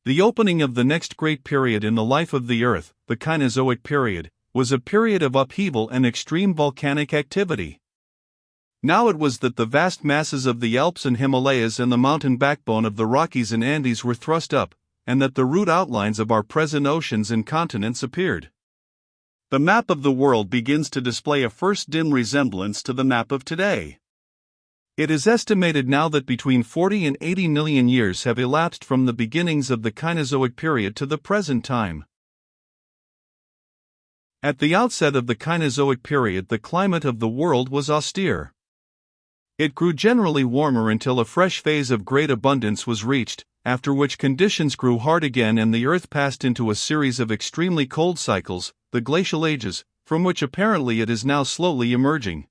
The opening of the next great period in the life of the Earth, the Cainozoic period, was a period of upheaval and extreme volcanic activity. Now it was that the vast masses of the Alps and Himalayas and the mountain backbone of the Rockies and Andes were thrust up, and that the root outlines of our present oceans and continents appeared. The map of the world begins to display a first dim resemblance to the map of today. It is estimated now that between 40 and 80 million years have elapsed from the beginnings of the Cainozoic period to the present time. At the outset of the Cainozoic period, the climate of the world was austere. It grew generally warmer until a fresh phase of great abundance was reached, after which conditions grew hard again and the Earth passed into a series of extremely cold cycles, the glacial ages, from which apparently it is now slowly emerging.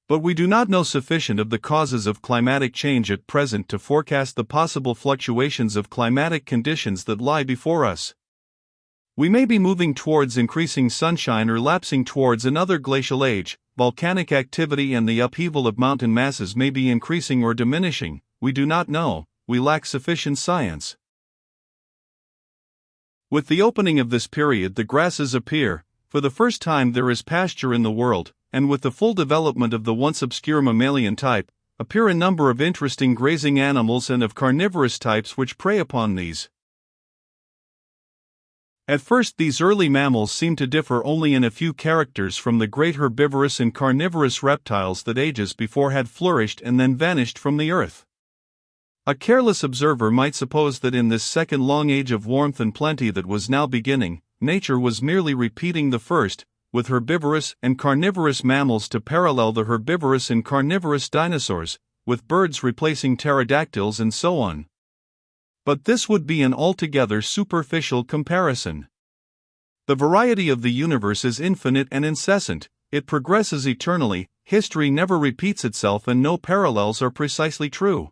But we do not know sufficient of the causes of climatic change at present to forecast the possible fluctuations of climatic conditions that lie before us. We may be moving towards increasing sunshine or lapsing towards another glacial age. Volcanic activity and the upheaval of mountain masses may be increasing or diminishing. We do not know, we lack sufficient science. With the opening of this period, the grasses appear. For the first time there is pasture in the world, and with the full development of the once obscure mammalian type, appear a number of interesting grazing animals and of carnivorous types which prey upon these. At first, these early mammals seem to differ only in a few characters from the great herbivorous and carnivorous reptiles that ages before had flourished and then vanished from the earth. A careless observer might suppose that in this second long age of warmth and plenty that was now beginning, nature was merely repeating the first, with herbivorous and carnivorous mammals to parallel the herbivorous and carnivorous dinosaurs, with birds replacing pterodactyls and so on. But this would be an altogether superficial comparison. The variety of the universe is infinite and incessant, it progresses eternally, history never repeats itself and no parallels are precisely true.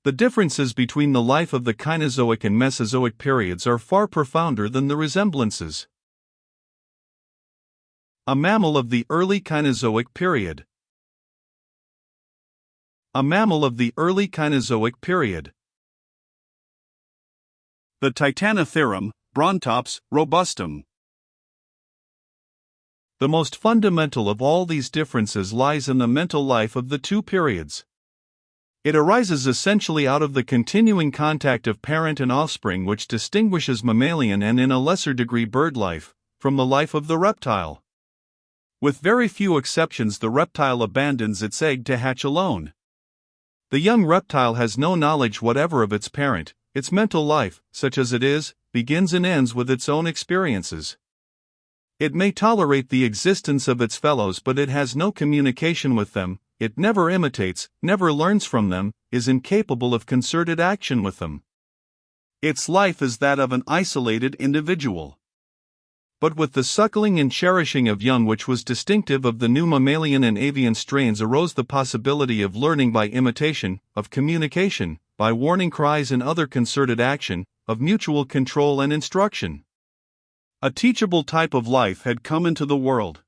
The differences between the life of the Cainozoic and Mesozoic periods are far profounder than the resemblances. A mammal of the early Cainozoic period. A mammal of the early Cainozoic period. The Titanotherum, Brontops robustum. The most fundamental of all these differences lies in the mental life of the two periods. It arises essentially out of the continuing contact of parent and offspring which distinguishes mammalian and in a lesser degree bird life, from the life of the reptile. With very few exceptions, the reptile abandons its egg to hatch alone. The young reptile has no knowledge whatever of its parent. Its mental life, such as it is, begins and ends with its own experiences. It may tolerate the existence of its fellows, but it has no communication with them, it never imitates, never learns from them, is incapable of concerted action with them. Its life is that of an isolated individual. But with the suckling and cherishing of young which was distinctive of the new mammalian and avian strains arose the possibility of learning by imitation, of communication, by warning cries and other concerted action, of mutual control and instruction. A teachable type of life had come into the world.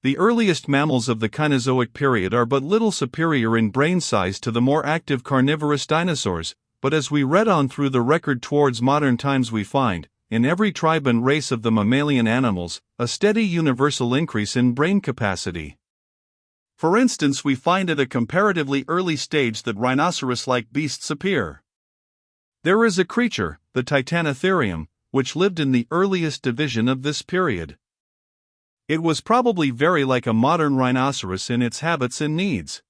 The earliest mammals of the Cainozoic period are but little superior in brain size to the more active carnivorous dinosaurs, but as we read on through the record towards modern times we find, in every tribe and race of the mammalian animals, a steady universal increase in brain capacity. For instance, we find at a comparatively early stage that rhinoceros-like beasts appear. There is a creature, the Titanotherium, which lived in the earliest division of this period. It was probably very like a modern rhinoceros in its habits and needs.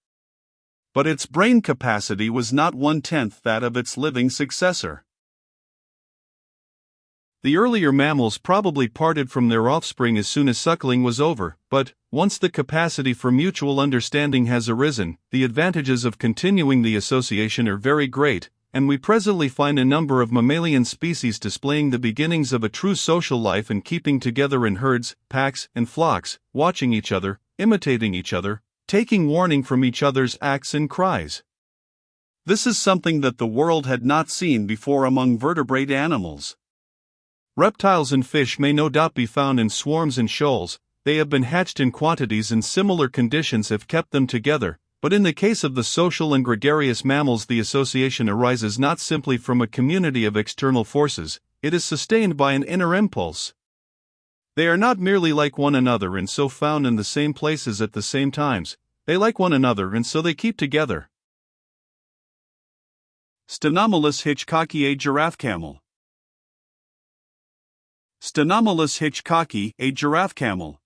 But its brain capacity was not 1/10 that of its living successor. The earlier mammals probably parted from their offspring as soon as suckling was over, but, once the capacity for mutual understanding has arisen, the advantages of continuing the association are very great, and we presently find a number of mammalian species displaying the beginnings of a true social life and keeping together in herds, packs, and flocks, watching each other, imitating each other, taking warning from each other's acts and cries. This is something that the world had not seen before among vertebrate animals. Reptiles and fish may no doubt be found in swarms and shoals, they have been hatched in quantities and similar conditions have kept them together, But in the case of the social and gregarious mammals, the association arises not simply from a community of external forces, it is sustained by an inner impulse. They are not merely like one another and so found in the same places at the same times, they like one another and so they keep together. Stenomylus hitchcocki, a giraffe camel. Stenomylus hitchcocki, a giraffe camel.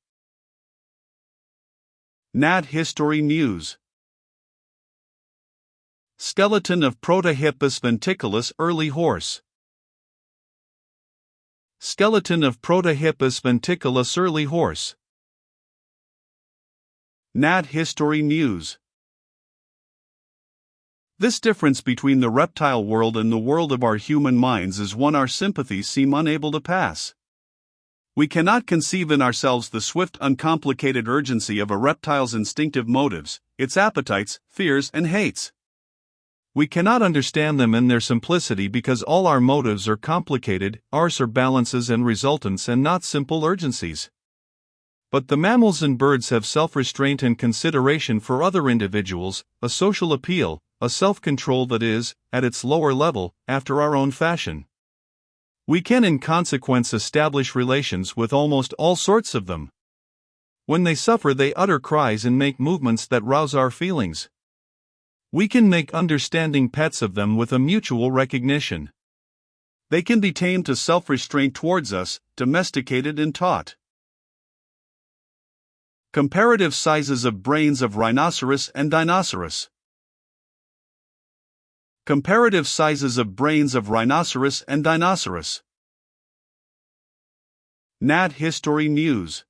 Nat History News. Skeleton of Protohippus ventriculus, early horse. Skeleton of Protohippus ventriculus, early horse. Nat History News. This difference between the reptile world and the world of our human minds is one our sympathies seem unable to pass. We cannot conceive in ourselves the swift, uncomplicated urgency of a reptile's instinctive motives, its appetites, fears, and hates. We cannot understand them in their simplicity because all our motives are complicated, ours are balances and resultants and not simple urgencies. But the mammals and birds have self-restraint and consideration for other individuals, a social appeal, a self-control that is, at its lower level, after our own fashion. We can in consequence establish relations with almost all sorts of them. When they suffer, they utter cries and make movements that rouse our feelings. We can make understanding pets of them with a mutual recognition. They can be tamed to self-restraint towards us, domesticated and taught. Comparative sizes of brains of rhinoceros and dinoceros. Comparative sizes of brains of rhinoceros and dinoceros. Nat History News.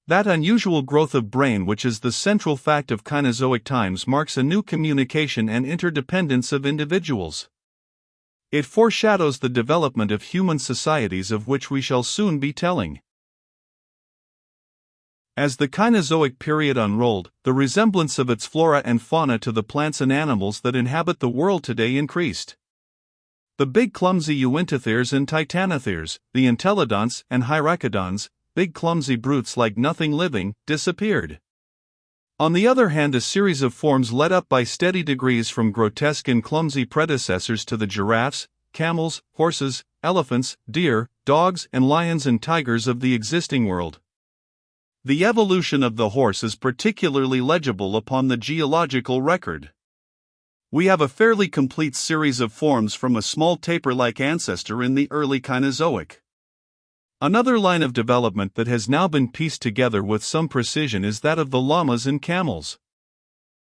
That unusual growth of brain, which is the central fact of Cainozoic times, marks a new communication and interdependence of individuals. It foreshadows the development of human societies of which we shall soon be telling. As the Cainozoic period unrolled, the resemblance of its flora and fauna to the plants and animals that inhabit the world today increased. The big clumsy Uintatheres and Titanotheres, the Entelodonts and Hyracodons, big clumsy brutes like nothing living, disappeared. On the other hand, a series of forms led up by steady degrees from grotesque and clumsy predecessors to the giraffes, camels, horses, elephants, deer, dogs, and lions and tigers of the existing world. The evolution of the horse is particularly legible upon the geological record. We have a fairly complete series of forms from a small tapir-like ancestor in the early Cainozoic. Another line of development that has now been pieced together with some precision is that of the llamas and camels.